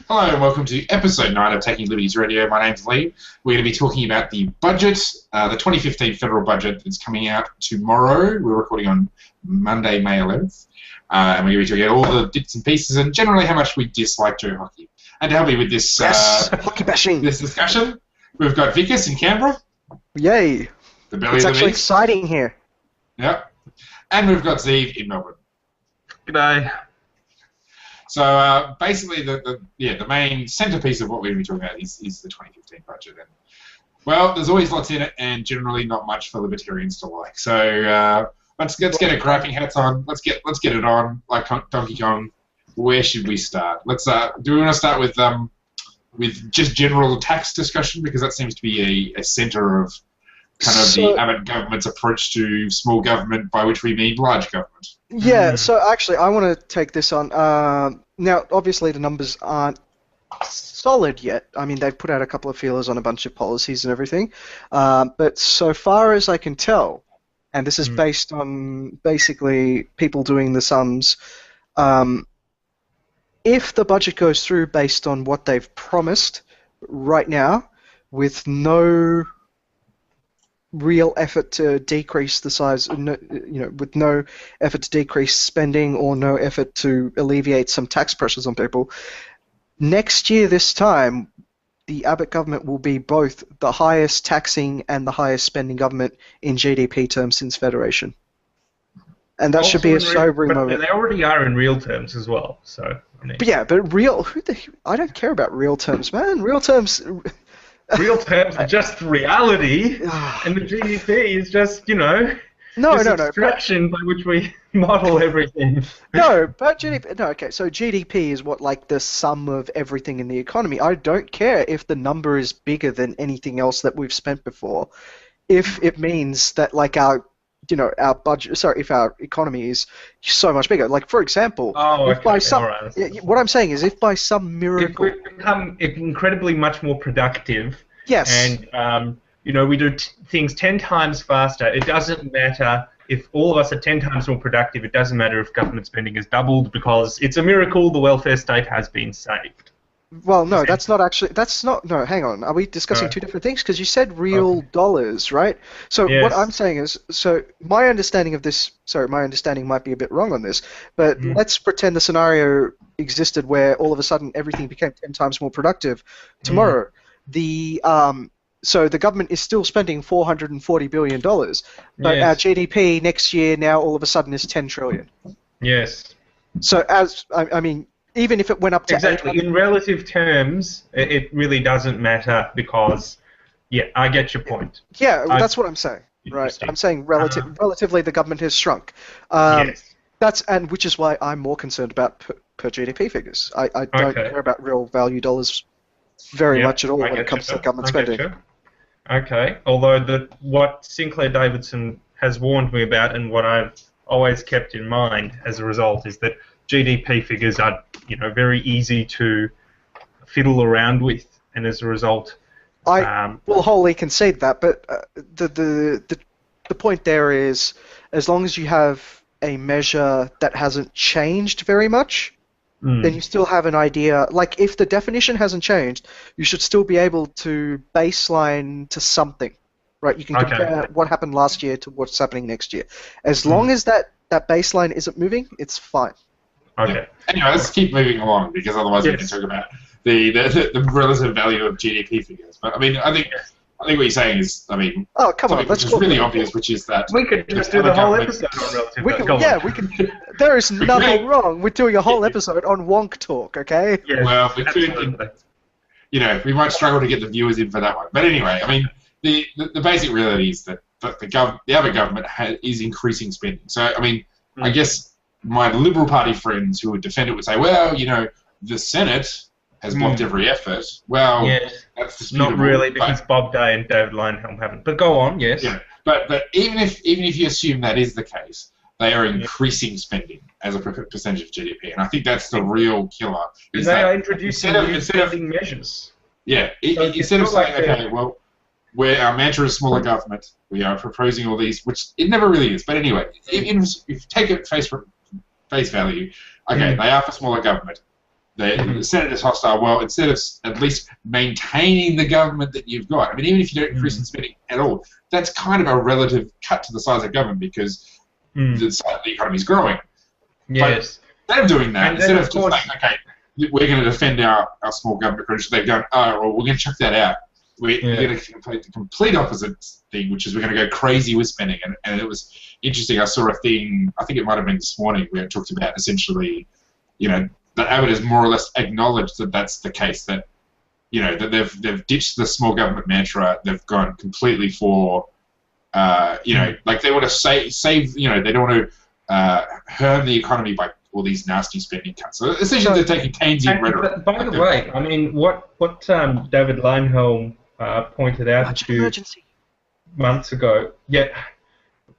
Hello and welcome to episode 9 of Taking Liberties Radio. My name's Lee. We're going to be talking about the budget, the 2015 federal budget that's coming out tomorrow. We're recording on Monday, May 11th. And we're going to be talking about all the bits and pieces and generally how much we dislike Joe hockey. And to help me with this, hockey bashing. This discussion, we've got Vickers in Canberra. Yay. The belly it's of the actually beast. exciting here. Yep. And we've got Zeev in Melbourne. G'day. So basically, the main centerpiece of what we're going to be talking about is the 2015 budget. And well, there's always lots in it, and generally not much for libertarians to like. So let's get our grappling hats on. Let's get it on like Donkey Kong. Where should we start? Let's do we want to start with just general tax discussion, because that seems to be a center of kind of the Abbott government's approach to small government, by which we mean large government. Yeah, so actually I want to take this on. Now, obviously the numbers aren't solid yet. I mean, they've put out a couple of feelers on a bunch of policies and everything. But so far as I can tell, and this is based on basically people doing the sums, if the budget goes through based on what they've promised right now, with no real effort to decrease the size, with no effort to decrease spending or no effort to alleviate some tax pressures on people, next year this time, the Abbott government will be both the highest taxing and the highest spending government in GDP terms since Federation. And that should be a sobering moment. They already are in real terms as well, so... But real... I don't care about real terms, man. Real terms... Real terms are just reality, and the GDP is just, abstraction by which we model everything. But GDP... No, okay, so GDP is what, like, the sum of everything in the economy. I don't care if the number is bigger than anything else that we've spent before, if it means that, like, our budget, if our economy is so much bigger. Like, for example, what I'm saying is, if by some miracle... If we become incredibly much more productive, yes, and, we do things 10 times faster, it doesn't matter if all of us are 10 times more productive, it doesn't matter if government spending is doubled, because it's a miracle the welfare state has been saved. Well, no, no, hang on. Are we discussing two different things? Because you said real dollars, right? So what I'm saying is, my understanding of this, my understanding might be a bit wrong on this, but let's pretend the scenario existed where all of a sudden everything became 10 times more productive. Tomorrow, so the government is still spending $440 billion, but our GDP next year now all of a sudden is $10 trillion. Yes. So even if it went up to exactly in relative terms, it really doesn't matter because, I get your point. Yeah, that's what I'm saying. Right, I'm saying relatively the government has shrunk. Yes. Which is why I'm more concerned about per GDP figures. I don't care about real value dollars very much at all when it comes to government spending. Okay, although what Sinclair Davidson has warned me about and what I've always kept in mind as a result is that GDP figures are, very easy to fiddle around with, and as a result, I will wholly concede that. But the point there is, as long as you have a measure that hasn't changed very much, then you still have an idea. Like, if the definition hasn't changed, you should still be able to baseline to something, right? You can compare what happened last year to what's happening next year. As long as that baseline isn't moving, it's fine. Okay. Anyway, let's keep moving along, because otherwise we can talk about the relative value of GDP figures. But I think what you're saying is, oh, come on, which is really obvious, which is that we could just do the whole episode on relative value. We can. There is nothing wrong with doing a whole episode on wonk talk, okay? Yes, well, we could, we might struggle to get the viewers in for that one. But anyway, the basic reality is that the other government is increasing spending. So, I guess my Liberal Party friends who would defend it would say, well, the Senate has blocked every effort. Well, that's disputable. Not really, because Bob Day and David Leyonhjelm haven't. But go on, yes. Yeah, but even if you assume that is the case, they are increasing spending as a percentage of GDP, and I think that's the real killer. They are introducing new spending measures. Yeah, instead of saying, our mantra is smaller government, we are proposing all these, which it never really is. But anyway, if you take it face value, they are for smaller government. The Senate is hostile. Well, instead of at least maintaining the government that you've got, I mean, even if you don't increase in spending at all, that's kind of a relative cut to the size of government because the economy is growing. Yes. But instead of doing that, And instead then, of of just course, saying, okay, we're going to defend our small government credentials, they've gone, oh, well, we're going to chuck that out. We're going to complete the complete opposite thing, which is we're going to go crazy with spending. And it was interesting. I saw a thing, I think it might have been this morning, where it talked about essentially, that Abbott has more or less acknowledged that that's the case, that, that they've ditched the small government mantra, they've gone completely for, like they want to save, they don't want to harm the economy by all these nasty spending cuts. So essentially they're taking Keynesian rhetoric. By the way, I mean, what David Leinholm pointed out to months ago,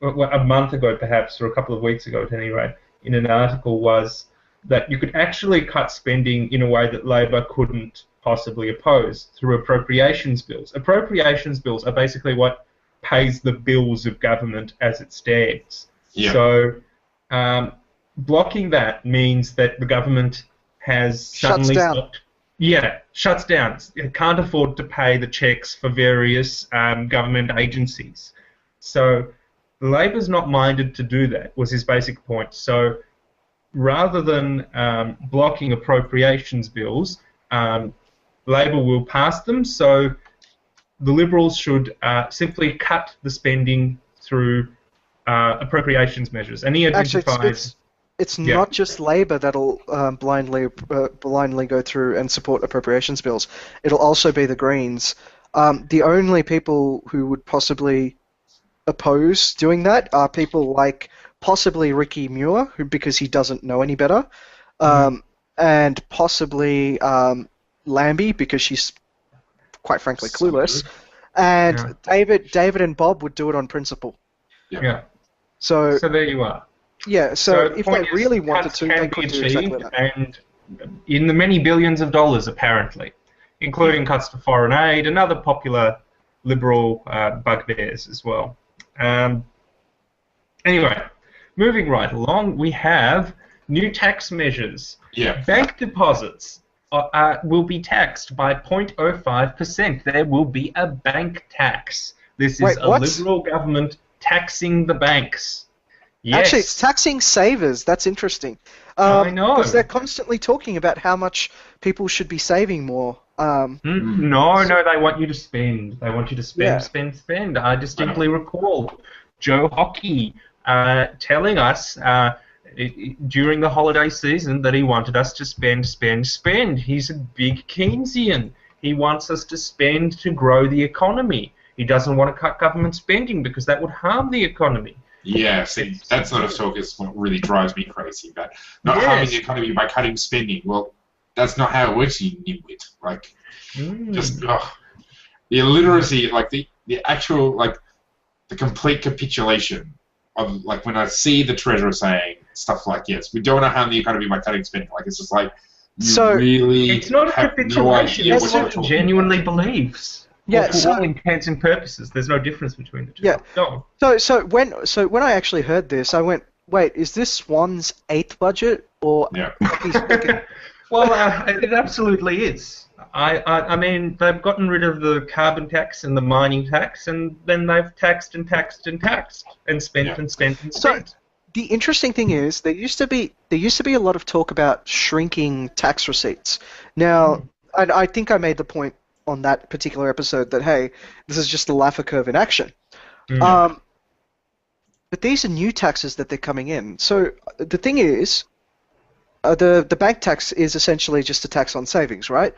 a month ago perhaps, or a couple of weeks ago at any rate, in an article was that you could actually cut spending in a way that Labor couldn't possibly oppose through appropriations bills. Appropriations bills are basically what pays the bills of government as it stands. Yeah. So blocking that means that the government has suddenly stopped. Yeah, shuts down. It can't afford to pay the checks for various government agencies. So Labor's not minded to do that, was his basic point. So rather than blocking appropriations bills, Labor will pass them. So the Liberals should simply cut the spending through appropriations measures. And he identifies... It's not just Labor that'll blindly go through and support appropriations bills. It'll also be the Greens. The only people who would possibly oppose doing that are people like possibly Ricky Muir, because he doesn't know any better, and possibly Lambie, because she's quite frankly clueless, and David and Bob would do it on principle. Yeah. So there you are. Yeah, so if they really wanted to, they could do exactly that. And in the many billions of dollars, apparently, including cuts to foreign aid and other popular Liberal bugbears as well. Anyway, moving right along, we have new tax measures. Yeah. Bank deposits will be taxed by 0.05%. There will be a bank tax. This is a Liberal government taxing the banks. Yes. Actually, it's taxing savers. That's interesting. I know. Because they're constantly talking about how much people should be saving more. No, they want you to spend. They want you to spend. I distinctly recall Joe Hockey telling us during the holiday season that he wanted us to spend. He's a big Keynesian. He wants us to spend to grow the economy. He doesn't want to cut government spending because that would harm the economy. Yeah, see, that sort of talk is what really drives me crazy. But not harming the economy by cutting spending. Well, that's not how it works, you nitwit. Like, just the illiteracy, like the actual, like, the complete capitulation of, like, when I see the Treasurer saying stuff like, yes, we don't want to harm the economy by cutting spending. Like, it's just like, really it's not a capitulation. No it's what he genuinely believes. Yeah, for all intents and purposes, there's no difference between the two. Yeah. No. So when I actually heard this, I went, wait, is this Swan's 8th budget or? Yeah. Well, it absolutely is. I mean, they've gotten rid of the carbon tax and the mining tax, and then they've taxed and taxed and taxed and spent and spent and spent. So the interesting thing is, there used to be a lot of talk about shrinking tax receipts. Now, I think I made the point on that particular episode that, hey, this is just the Laffer curve in action. But these are new taxes that they're coming in. So the thing is, the bank tax is essentially just a tax on savings, right?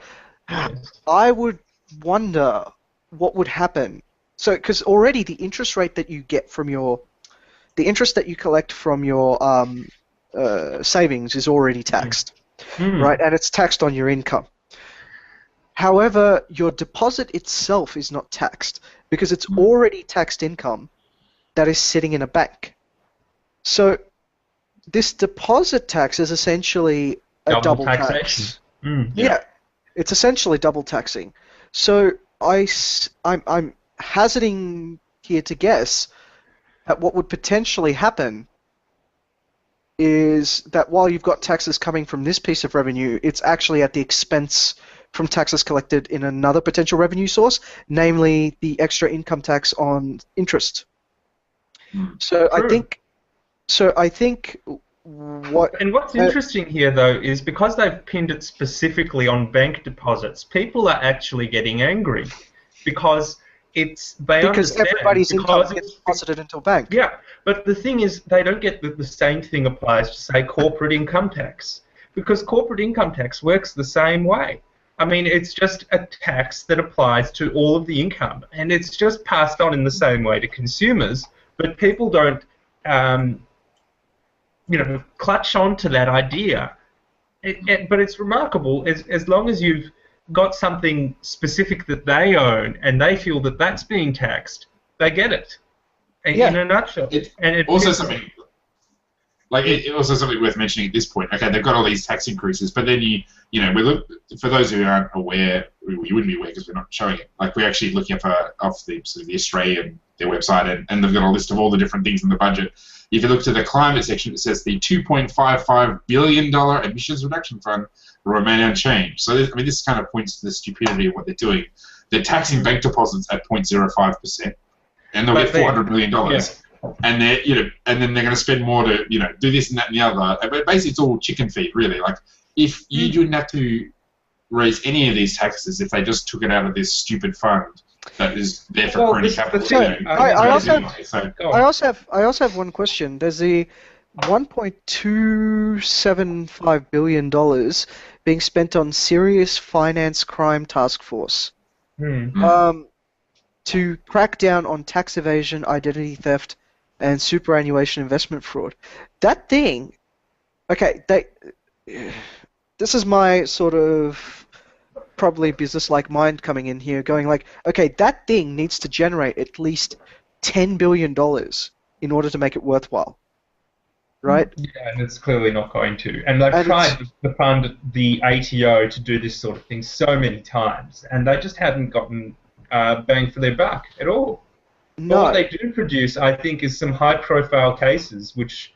Yes. I would wonder what would happen. So, because already the interest rate that you get from the interest that you collect from your savings is already taxed, right? And it's taxed on your income. However, your deposit itself is not taxed because it's already taxed income that is sitting in a bank. So this deposit tax is essentially a double tax. Yeah, it's essentially double taxing. So I'm hazarding here to guess at what would potentially happen is that while you've got taxes coming from this piece of revenue, it's actually at the expense from taxes collected in another potential revenue source, namely the extra income tax on interest. So True. I think what And what's interesting here, though, is because they've pinned it specifically on bank deposits, people are actually getting angry because they because understand everybody's income because gets deposited into a bank. yeah, but the thing is, they don't get that the same thing applies to, say, corporate income tax, because corporate income tax works the same way. I mean, it's just a tax that applies to all of the income, and it's just passed on in the same way to consumers, but people don't, clutch on to that idea. But it's remarkable, as long as you've got something specific that they own and they feel that that's being taxed, they get it. In a nutshell. Also something worth mentioning at this point. Okay, they've got all these tax increases, but then we look, for those who aren't aware, you wouldn't be aware because we're not showing it. Like, we're actually looking off the sort of the Australian, their website, and they've got a list of all the different things in the budget. If you look to the climate section, it says the $2.55 billion emissions reduction fund will remain unchanged. So this kind of points to the stupidity of what they're doing. They're taxing bank deposits at 0.05%, and they'll get $400 million. Yeah. And and then they're going to spend more to do this and that and the other. But basically, it's all chicken feed, really. Like, if you didn't have to raise any of these taxes, if they just took it out of this stupid fund that is there for crony capital. I also have one question. There's the $1.275 billion being spent on Serious Finance Crime Task Force to crack down on tax evasion, identity theft, and superannuation investment fraud. That thing, okay, this is my sort of probably business-like mind coming in here, going like, okay, that thing needs to generate at least $10 billion in order to make it worthwhile, right? Yeah, and it's clearly not going to. And they've tried to fund the ATO to do this sort of thing so many times, and they just haven't gotten bang for their buck at all. No. But what they do produce, I think, is some high-profile cases which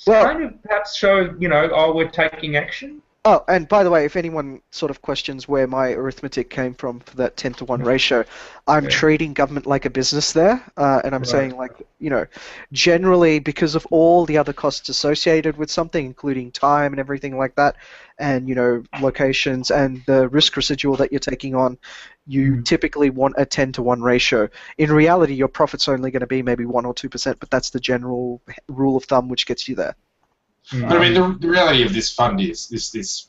kind of perhaps show, we're taking action. Oh, and by the way, if anyone sort of questions where my arithmetic came from for that 10-to-1 ratio, I'm treating government like a business there, and I'm saying, like, generally because of all the other costs associated with something, including time and everything like that, and, locations and the risk residual that you're taking on, you typically want a 10-to-1 ratio. In reality, your profit's only going to be maybe 1 or 2%, but that's the general rule of thumb which gets you there. But I mean, the reality of this fund is this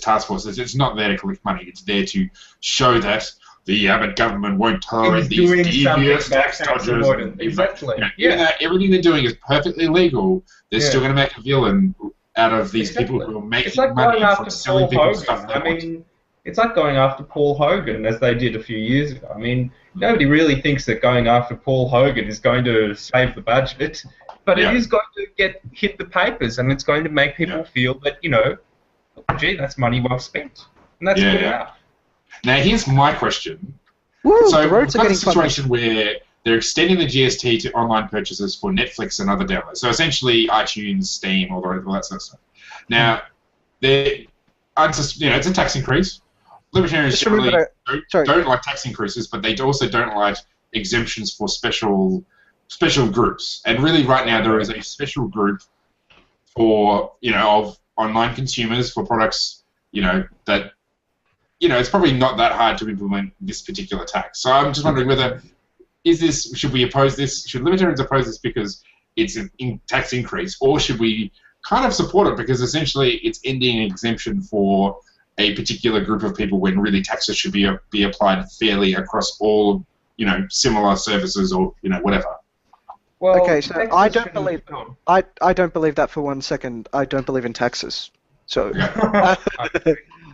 task force is it's not there to collect money. It's there to show that the Abbott government won't tolerate these devious tax dodgers. Exactly. Even though everything they're doing is perfectly legal, they're still going to make a villain out of these people who are making money from selling people stuff. It's like going after Paul Hogan, as they did a few years ago. I mean, nobody really thinks that going after Paul Hogan is going to save the budget. But it is going to hit the papers, and it's going to make people feel that, gee, that's money well spent. And that's good enough. Now, here's my question. Woo, so we've got a situation where they're extending the GST to online purchases for Netflix and other downloads. So essentially iTunes, Steam, all that sort of stuff. Now, it's a tax increase. Libertarians generally don't like tax increases, but they also don't like exemptions for special groups, and really right now there is a special group for of online consumers for products that it's probably not that hard to implement this particular tax. So I'm just wondering whether should we oppose this? Should libertarians oppose this because it's a tax increase, or should we kind of support it because essentially it's ending an exemption for a particular group of people when really taxes should be applied fairly across all similar services or whatever. Well, okay, so I don't believe that for 1 second. I don't believe in taxes. So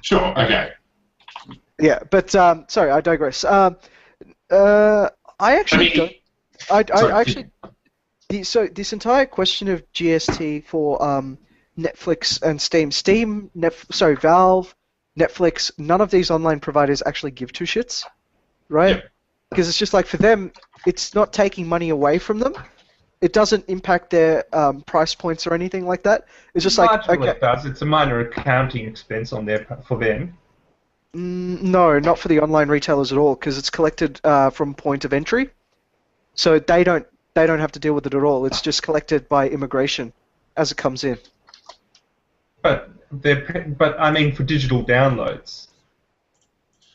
sure, okay. Yeah, but sorry, I digress. So this entire question of GST for Netflix and Steam, Valve, Netflix, none of these online providers actually give two shits, right? Because it's just like for them, it's not taking money away from them. it doesn't impact their price points or anything like that. It's just like, Marginally okay, it does. It's a minor accounting expense on for them. no, not for the online retailers at all, because it's collected from point of entry, so they don't have to deal with it at all. It's just collected by immigration as it comes in. But I mean for digital downloads.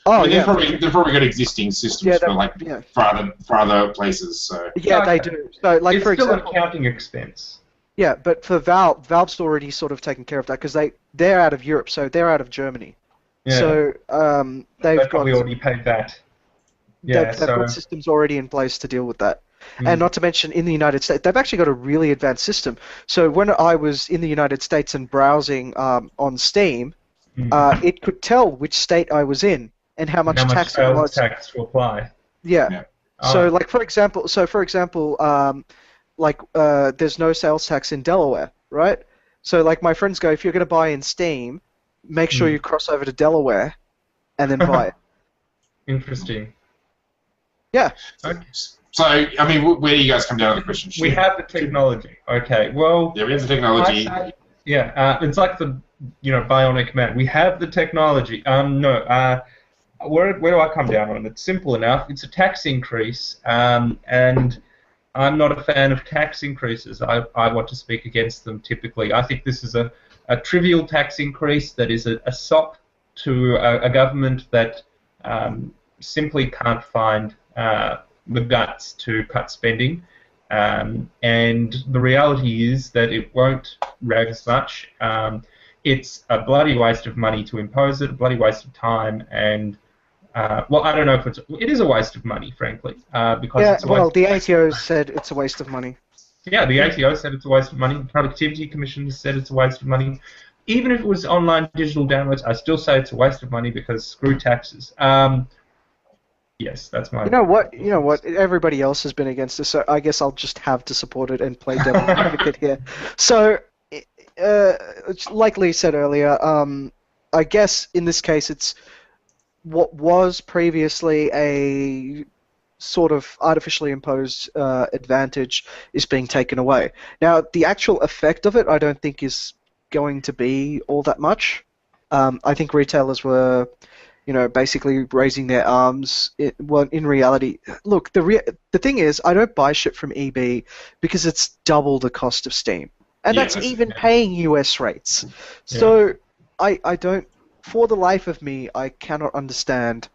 Oh, they've yeah. probably got existing systems for other places. So yeah, they do. So, like, it's for still example, an accounting expense. yeah, but for Valve's already sort of taken care of that because they're out of Europe, so they're out of Germany. Yeah. So they've probably got already paid that. Yeah, they've got systems already in place to deal with that. Mm. And not to mention, in the United States, they've actually got a really advanced system. So when I was in the United States and browsing on Steam, it could tell which state I was in and how much tax it was. Tax to apply. Yeah. So, like, for example, there's no sales tax in Delaware, right? So, like, my friends go, if you're going to buy in Steam, make sure you cross over to Delaware and then buy it. Interesting. Yeah. Okay. So, I mean, where do you guys come down on the question? We have the technology. Okay, well... Yeah, we have the technology. It's like the, bionic man. We have the technology. Where do I come down on it? It's simple enough. It's a tax increase, and I'm not a fan of tax increases. I want to speak against them typically. I think this is a trivial tax increase that is a sop to a government that simply can't find the guts to cut spending. And the reality is that it won't raise much. It's a bloody waste of money to impose it, a bloody waste of time, and I don't know if it is a waste of money, frankly, because the ATO said it's a waste of money. Yeah, the ATO said it's a waste of money. The Productivity Commission has said it's a waste of money. Even if it was online digital downloads, I still say it's a waste of money because screw taxes. Yes, that's my... You know what? Everybody else has been against this, so I guess I'll just have to support it and play devil's advocate here. So, like Lee said earlier, I guess in this case it's what was previously a sort of artificially imposed advantage is being taken away. Now, the actual effect of it I don't think is going to be all that much. I think retailers were... basically raising their arms. In reality, look, the thing is, I don't buy shit from EB because it's double the cost of Steam, and that's even paying US rates. So I don't, for the life of me, I cannot understand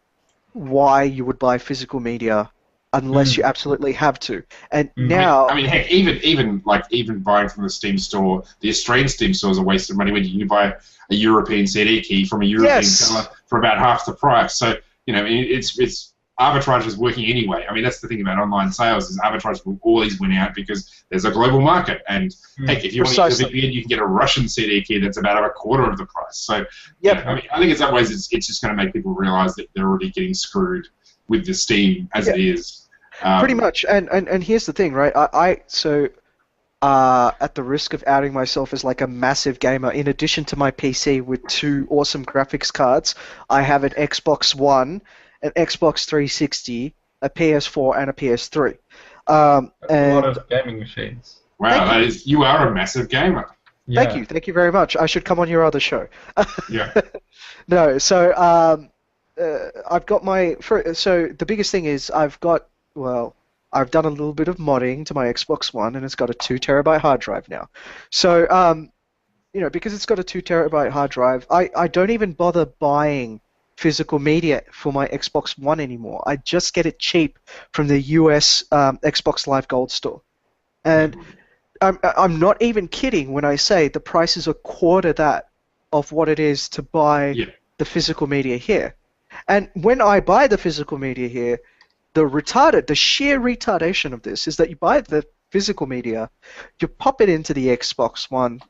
why you would buy physical media unless you absolutely have to. And now, I mean, heck, even buying from the Steam store, the Australian Steam store is a waste of money when you can buy a European CD key from a European seller for about half the price. So, it's arbitrage is working anyway. I mean, that's the thing about online sales is arbitrage will always win out because there's a global market. And heck, if you want to use a VPN, you can get a Russian CD key that's about a quarter of the price. So, I mean, I think in some ways it's just going to make people realize that they're already getting screwed with the Steam as it is. Pretty much. And here's the thing, right? At the risk of outing myself as like a massive gamer, in addition to my PC with 2 awesome graphics cards, I have an Xbox One, an Xbox 360, a PS4, and a PS3. That's a lot of gaming machines. Wow, you are a massive gamer. Yeah. Thank you very much. I should come on your other show. Yeah. No, so I've got so the biggest thing is I've done a little bit of modding to my Xbox One, and it's got a 2 terabyte hard drive now. So, because it's got a 2 terabyte hard drive, I don't even bother buying physical media for my Xbox One anymore. I just get it cheap from the US Xbox Live Gold store. And I'm not even kidding when I say the price is a quarter that of what it is to buy the physical media here. And when I buy the physical media here, the sheer retardation of this is that you buy the physical media, you pop it into the Xbox One,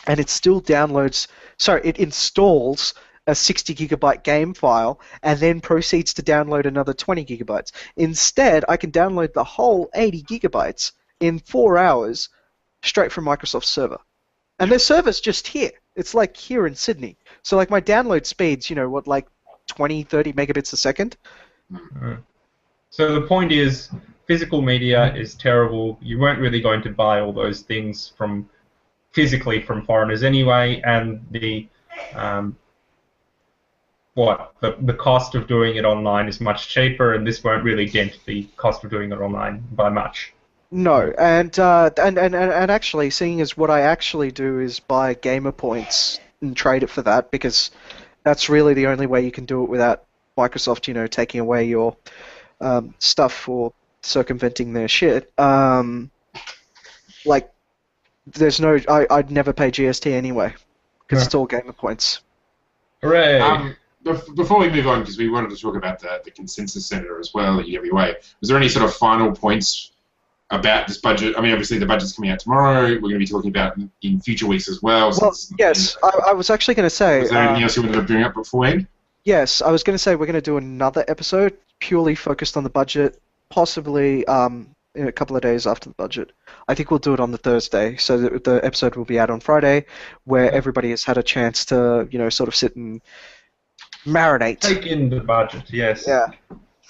and it still it installs a 60 gigabyte game file and then proceeds to download another 20 gigabytes. Instead, I can download the whole 80 gigabytes in 4 hours straight from Microsoft's server. And their server's just here. It's like here in Sydney. So like my download speeds, like 20, 30 megabits a second. So the point is, physical media is terrible. You weren't really going to buy all those things physically from foreigners anyway, and the cost of doing it online is much cheaper, and this won't really dent the cost of doing it online by much. No, and actually, seeing as what I actually do is buy gamer points and trade it for that, because that's really the only way you can do it without Microsoft, taking away your stuff for circumventing their shit. There's no, I'd never pay GST anyway, because it's all gamer points. Hooray! Before we move on, because we wanted to talk about the Consensus Center as well at UWA, was there any sort of final points about this budget? I mean, obviously the budget's coming out tomorrow. We're going to be talking about it in future weeks as well. Well, yes, I was actually going to say... Was there anything else you wanted to bring up beforehand? Yes, I was going to say we're going to do another episode purely focused on the budget, possibly in a couple of days after the budget. I think we'll do it on the Thursday, so that the episode will be out on Friday, where everybody has had a chance to, sort of sit and marinate. Take in the budget, yes. Yeah.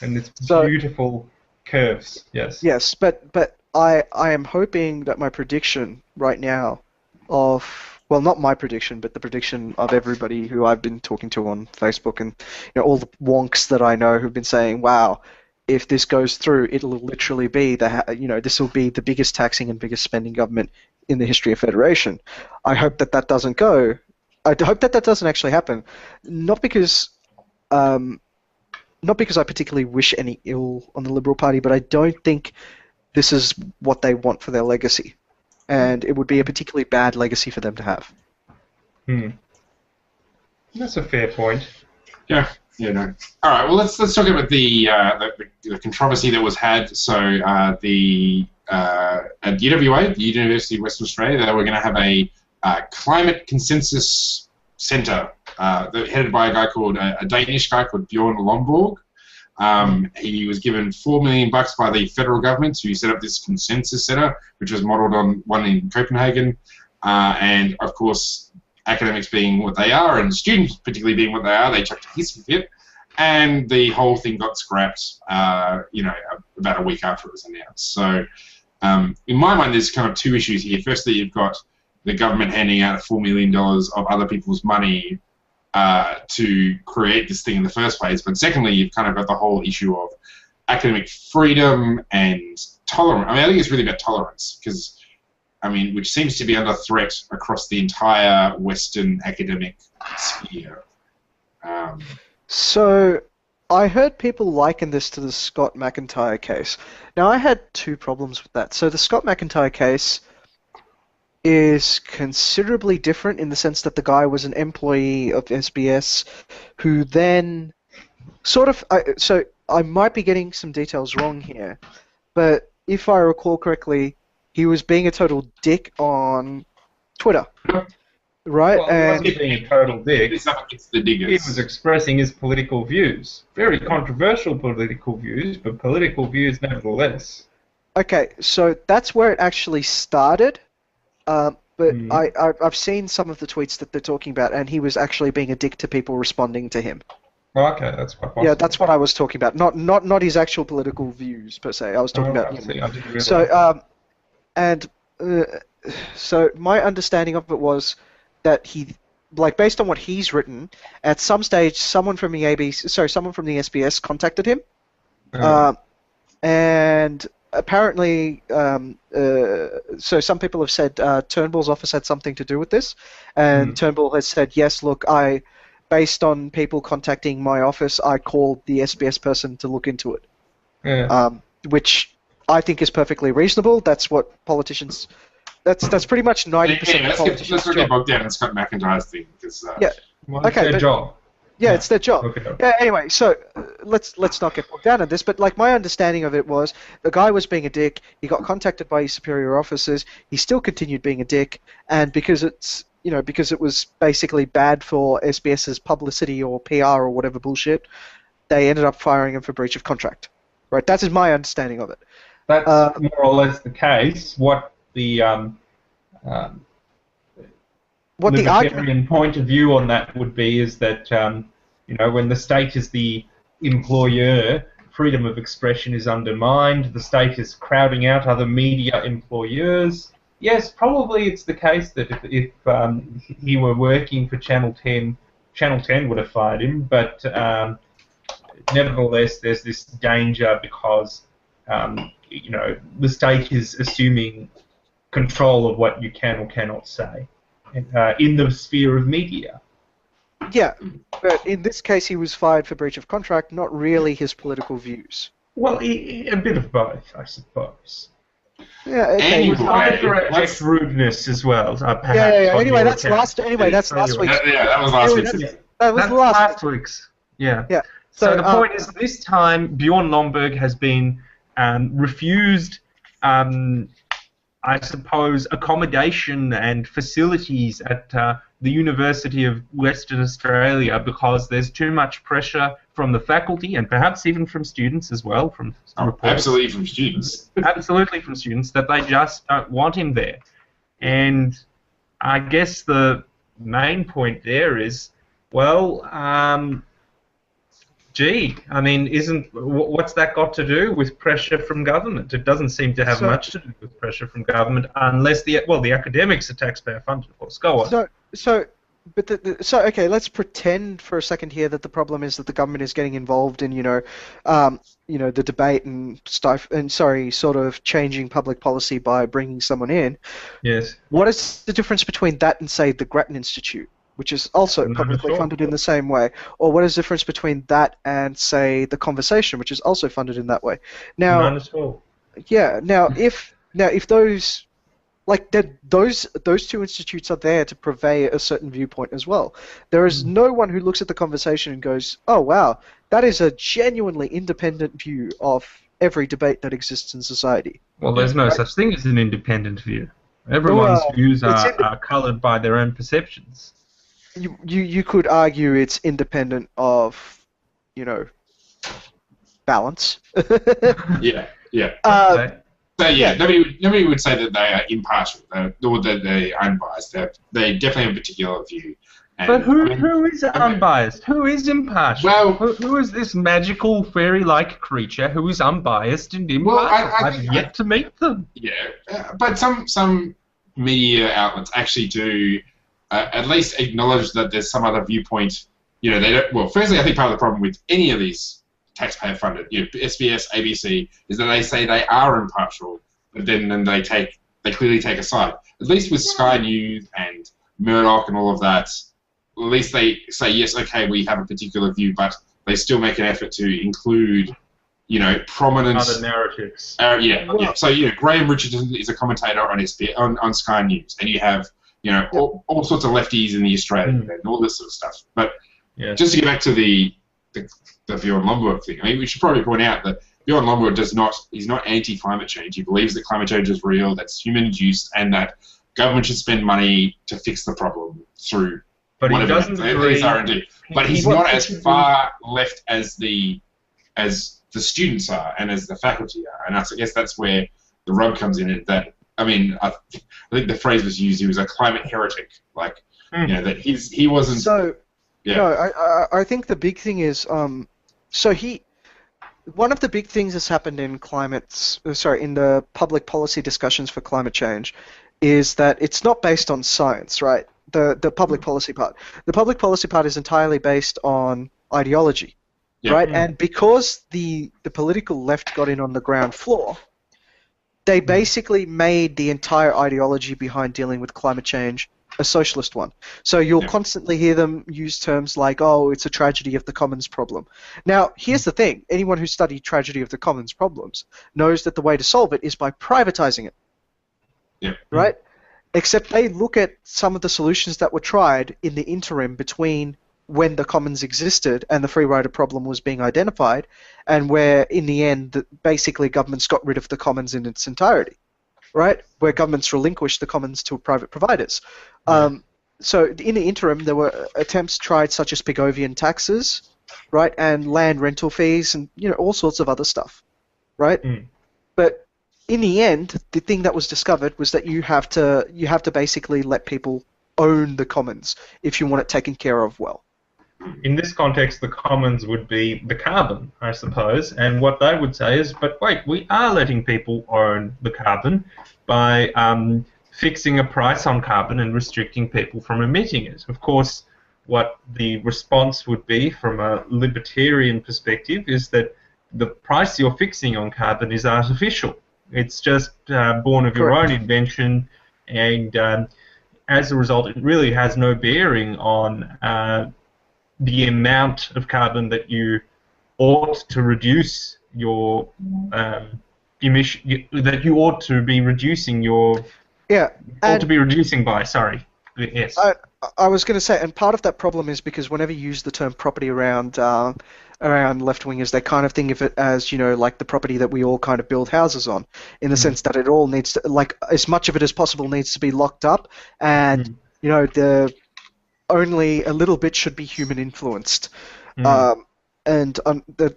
And its beautiful curves, yes. Yes, but I am hoping that my prediction right now of, well, not my prediction, but the prediction of everybody who I've been talking to on Facebook and all the wonks that I know who've been saying, wow, if this goes through, it'll literally be this will be the biggest taxing and biggest spending government in the history of Federation. I hope that doesn't go. I hope that doesn't actually happen. Not because I particularly wish any ill on the Liberal Party, but I don't think this is what they want for their legacy, and it would be a particularly bad legacy for them to have. That's a fair point. Yeah. Yeah, no. All right. Well, let's talk about the controversy that was had. So at UWA, the University of Western Australia, they were going to have a climate consensus centre headed by a Danish guy called Bjorn Lomborg. He was given $4 million by the federal government to set up this consensus centre, which was modelled on one in Copenhagen, and of course, academics being what they are, and students particularly being what they are, they chucked a hissy fit, and the whole thing got scrapped, about a week after it was announced. So, in my mind, there's kind of two issues here. Firstly, you've got the government handing out $4 million of other people's money to create this thing in the first place, but secondly, you've kind of got the whole issue of academic freedom and tolerance. I mean, I think it's really about tolerance, because which seems to be under threat across the entire Western academic sphere. So, I heard people liken this to the Scott McIntyre case. Now, I had two problems with that. So, the Scott McIntyre case is considerably different in the sense that the guy was an employee of SBS who then sort of... So, I might be getting some details wrong here, but if I recall correctly, he was being a total dick on Twitter, right? Well, he wasn't being a total dick. It's the diggers. He was expressing his political views. Very controversial political views, but political views nevertheless. Okay, so that's where it actually started, but I've seen some of the tweets that they're talking about, and he was actually being a dick to people responding to him. Okay, that's quite possible. Yeah, that's what I was talking about. Not his actual political views, per se. I was talking about... I didn't realize. So my understanding of it was that he, based on what he's written, at some stage someone from the SBS contacted him, and apparently, so some people have said Turnbull's office had something to do with this, and Turnbull has said, yes, look, based on people contacting my office, I called the SBS person to look into it, which I think is perfectly reasonable. That's what politicians... That's pretty much 90% of politicians' let's not get bogged down in Scott McIntyre's thing. Because, well, it's their job. Yeah, it's their job. Okay. Yeah. Anyway, so let's not get bogged down in this. But my understanding of it was the guy was being a dick. He got contacted by his superior officers. He still continued being a dick, and because because it was basically bad for SBS's publicity or PR or whatever bullshit, they ended up firing him for breach of contract. Right. That is my understanding of it. That's more or less the case. What the libertarian point of view on that would be is that when the state is the employer freedom of expression is undermined, the state is crowding out other media employers. Yes, probably it's the case that if he were working for Channel 10, Channel 10 would have fired him, but nevertheless, there's this danger because the state is assuming control of what you can or cannot say in the sphere of media. Yeah, but in this case, he was fired for breach of contract, not really his political views. Well, a bit of both, I suppose. Yeah, okay. That's rudeness as well. Perhaps yeah. Anyway, that's last. Anyway, that's last week's. Yeah, that was last week's. That was last week's. Yeah. Yeah. So the point is, this time Bjorn Lomborg has been refused, I suppose, accommodation and facilities at the University of Western Australia because there's too much pressure from the faculty and perhaps even from students as well. Absolutely from students. Absolutely from students, that they just don't want him there. And I guess the main point there is, well, what's that got to do with pressure from government? It doesn't seem to have much to do with pressure from government, unless the academics are taxpayer funded. Of course, go on. Okay, let's pretend for a second here that the problem is that the government is getting involved in, the debate and sort of changing public policy by bringing someone in. Yes. What is the difference between that and, say, the Grattan Institute, which is also publicly funded in the same way? Or what is the difference between that and, say, The Conversation, which is also funded in that way? Now, none at all. Yeah. Now, if those two institutes are there to purvey a certain viewpoint as well, there is no one who looks at The Conversation and goes, "Oh wow, that is a genuinely independent view of every debate that exists in society." Well, there's no such thing as an independent view. Everyone's views are coloured by their own perceptions. You could argue it's independent of, balance. Yeah. Okay. So yeah, nobody would say that they are impartial or that they are unbiased. They definitely have a particular view. But who is unbiased? Who is impartial? Well, who is this magical fairy-like creature who is unbiased and impartial? I've yet to meet them. Yeah, but some media outlets actually do at least acknowledge that there's some other viewpoint. They don't. Well, firstly, I think part of the problem with any of these taxpayer-funded, SBS, ABC, is that they say they are impartial, but then they clearly take a side. At least with Sky News and Murdoch and all of that, at least they say, yes, okay, we have a particular view, but they still make an effort to include, prominent other narratives. So Graham Richardson is a commentator on on Sky News, and you have all sorts of lefties in the Australian and all this sort of stuff. But just to get back to the Bjorn Lomborg thing, we should probably point out that Bjorn Lomborg he's not anti-climate change. He believes that climate change is real, that's human-induced, and that government should spend money to fix the problem through whatever he doesn't agree. R&D. But he's not as far left as the students are and as the faculty are, and I guess that's where the rub comes in. I think the phrase was used. He was a climate heretic, that he wasn't. So. Yeah. No, I think the big thing is, one of the big things that's happened in in the public policy discussions for climate change, is that it's not based on science, right? The public policy part. The public policy part is entirely based on ideology, right? And because the political left got in on the ground floor, they basically made the entire ideology behind dealing with climate change a socialist one. So you'll constantly hear them use terms like, oh, it's a tragedy of the commons problem. Now, here's the thing. Anyone who studied tragedy of the commons problems knows that the way to solve it is by privatizing it. Yeah. Right? Except they look at some of the solutions that were tried in the interim between when the commons existed and the free rider problem was being identified, and where, in the end, basically governments got rid of the commons in its entirety. Right, where governments relinquished the commons to private providers. So in the interim, there were attempts tried such as Pigovian taxes, right, and land rental fees, and all sorts of other stuff, right? But in the end, the thing that was discovered was that you have to basically let people own the commons if you want it taken care of well, in this context, the commons would be the carbon, I suppose. And what they would say is, but wait, we are letting people own the carbon by fixing a price on carbon and restricting people from emitting it. Of course, what the response would be from a libertarian perspective is that the price you're fixing on carbon is artificial. It's just born of your own invention, and as a result, it really has no bearing on the amount of carbon that you ought to reduce your emission, that you ought to be reducing your ought to be reducing by. Sorry, yes. I was going to say, and part of that problem is because whenever you use the term property around left-wingers, they kind of think of it as, you know, like the property that we all kind of build houses on, in the sense that it all needs to, like, as much of it as possible needs to be locked up, and you know, only a little bit should be human influenced. And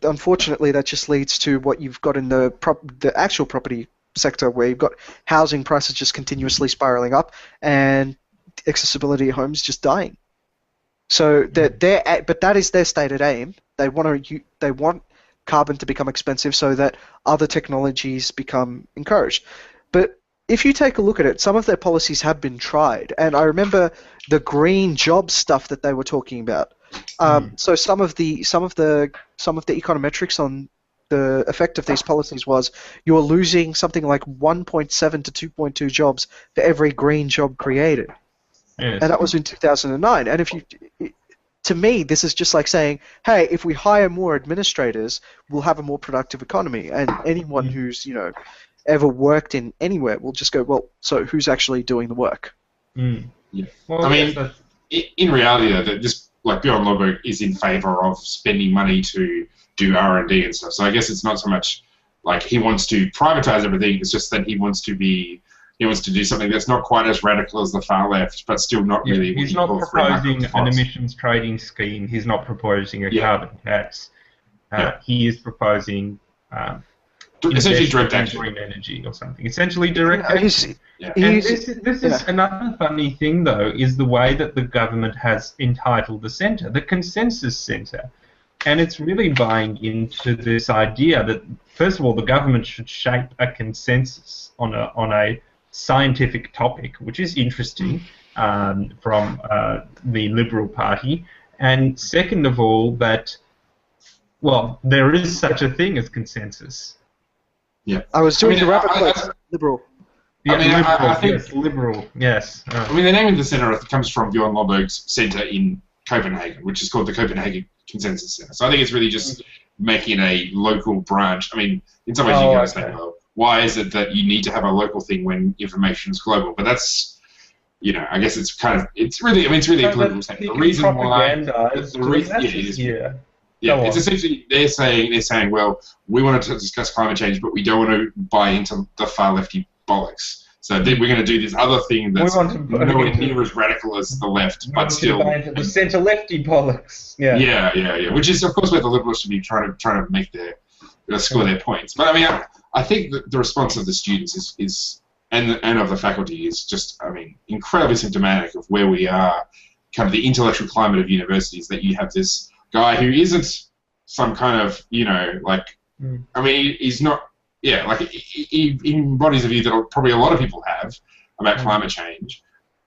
unfortunately, that just leads to what you've got in the actual property sector, where you've got housing prices just continuously spiraling up, and accessibility of homes just dying. So but that is their stated aim. They want carbon to become expensive so that other technologies become encouraged. But if you take a look at it, some of their policies have been tried, and I remember the green job stuff that they were talking about. So some of the econometrics on the effect of these policies was you're losing something like 1.7 to 2.2 jobs for every green job created. Yes. And that was in 2009. And to me, this is just like saying, hey, if we hire more administrators, we'll have a more productive economy. And anyone who's, you know, ever worked in anywhere will just go, well, so who's actually doing the work? Yeah. Well, I mean, in reality, though, that just like Bjorn Lodberg is in favour of spending money to do R&D and stuff. So I guess it's not so much like he wants to privatise everything. It's just that he wants to do something that's not quite as radical as the far left, but still not really. He's not proposing an emissions trading scheme. He's not proposing a carbon tax. He is proposing essentially direct action, green energy or something. Essentially direct action. And this is another funny thing, though, is the way that the government has entitled the centre, the consensus centre. And it's really buying into this idea that, first of all, the government should shape a consensus on a scientific topic, which is interesting from the Liberal Party. And second of all, that, well, there is such a thing as consensus. Yeah. I was doing the rabbit hole. Liberal. Yeah, I think yes, liberal, yes. I mean, the name of the centre comes from Bjorn Lodberg's centre in Copenhagen, which is called the Copenhagen Consensus Centre. So I think it's really just making a local branch. I mean, in some ways you can say, well, why is it that you need to have a local thing when information is global? But that's, you know, I guess it's really a political statement. The reason why, it's essentially they're saying, well, we want to discuss climate change, but we don't want to buy into the far lefty bollocks. So then we're going to do this other thing that's nowhere near as radical as the left, but still the centre lefty bollocks. Yeah. Which is of course where the Liberals should be trying to make score their points. But I mean, I think that the response of the students is and of the faculty is just, I mean, incredibly symptomatic of where we are, kind of the intellectual climate of universities. That you have this guy who isn't some kind of, you know, like, I mean, he's not. Yeah, like he embodies a view that probably a lot of people have about climate change,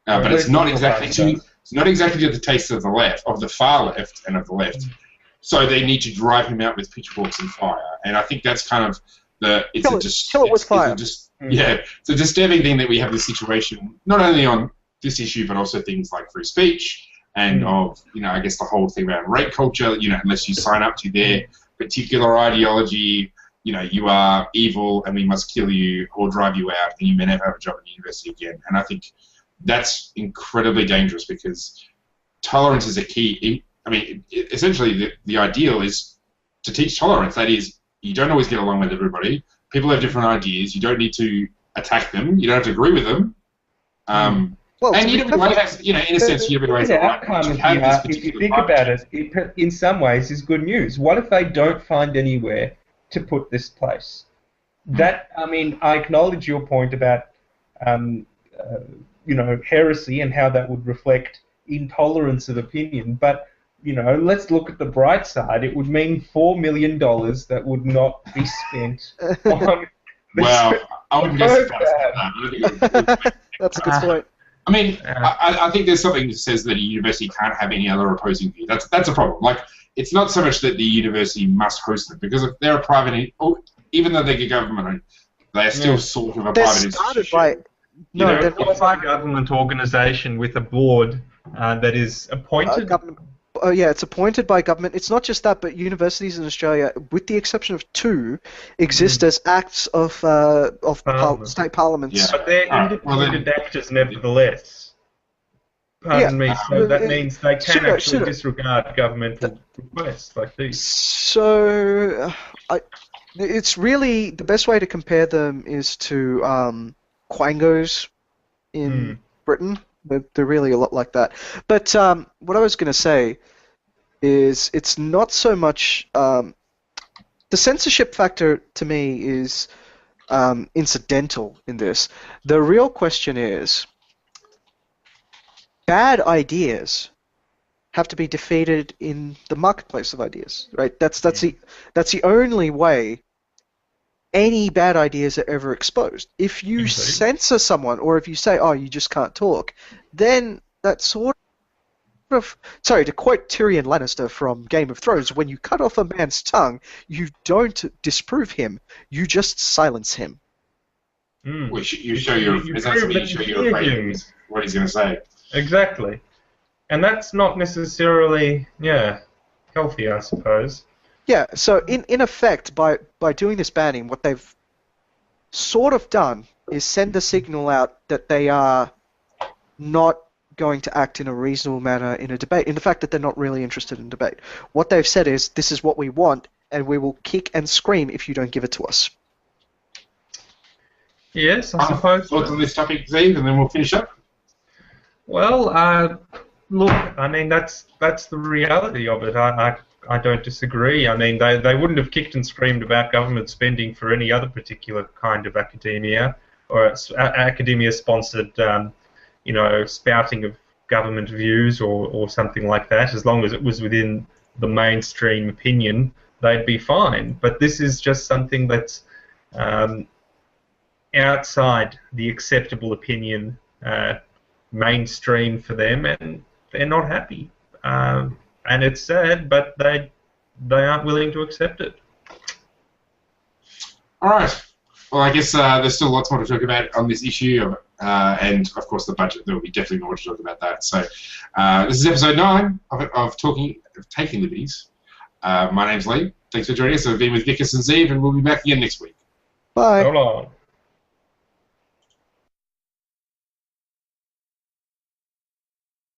but it's not exactly to the taste of the left, of the far left, and of the left. So they need to drive him out with pitchforks and fire, and I think that's kind of kill it with fire. It's a disturbing thing that we have this situation not only on this issue but also things like free speech and of, you know, I guess the whole thing around rape culture. You know, unless you sign up to their particular ideology, you know, you are evil and we must kill you or drive you out and you may never have a job at university again. And I think that's incredibly dangerous because tolerance is a key. I mean, essentially the ideal is to teach tolerance. That is, you don't always get along with everybody. People have different ideas. You don't need to attack them. You don't have to agree with them. Well, and everybody has, you know, in a sense, everybody has a right to have this particular if you think about it, in some ways is good news. What if they don't find anywhere to put this place? That, I mean, I acknowledge your point about, you know, heresy and how that would reflect intolerance of opinion, but let's look at the bright side. It would mean $4 million that would not be spent on. Well, I wouldn't go so fast as that. That's a good point. I mean, I think there's something that says that a university can't have any other opposing view. That's a problem. Like, it's not so much that the university must host them, because if they're a private, even though they're government-owned, they're still sort of a private institution. They're not a government organisation with a board that is appointed. Oh yeah, it's appointed by government. It's not just that, but universities in Australia, with the exception of 2, exist as acts of state parliaments. Yeah. But they're independent actors nevertheless. Pardon me. So that means they can actually disregard governmental requests like these. So, it's really the best way to compare them is to quangos in Britain. They're really a lot like that. But what I was going to say is it's not so much... the censorship factor, to me, is incidental in this. The real question is, bad ideas have to be defeated in the marketplace of ideas, right? That's the only way any bad ideas are ever exposed. If you censor someone, or if you say, oh, you just can't talk, then that sort of... Sorry, to quote Tyrion Lannister from Game of Thrones, when you cut off a man's tongue, you don't disprove him, you just silence him. Well, you show you're afraid of what he's going to say. Exactly. And that's not necessarily, healthy, I suppose. Yeah, so in effect, by doing this banning, what they've sort of done is send a signal out that they are not going to act in a reasonable manner in a debate, in the fact that they're not really interested in debate. What they've said is, this is what we want, and we will kick and scream if you don't give it to us. Yes, I suppose. Thoughts on this topic, Steve, and then we'll finish up? Well, look, I mean, that's the reality of it. I don't disagree. I mean, they wouldn't have kicked and screamed about government spending for any other particular kind of academia, or academia-sponsored, spouting of government views or something like that. As long as it was within the mainstream opinion, they'd be fine. But this is just something that's outside the acceptable opinion mainstream for them, and they're not happy. And it's sad, but they aren't willing to accept it. All right. Well, I guess there's still lots more to talk about on this issue, and of course the budget. There will be definitely more to talk about that. So this is episode 9 of Taking Liberties. My name's Lee. Thanks for joining us. I've been with Vickers and Zeev, and we'll be back again next week. Bye. So long.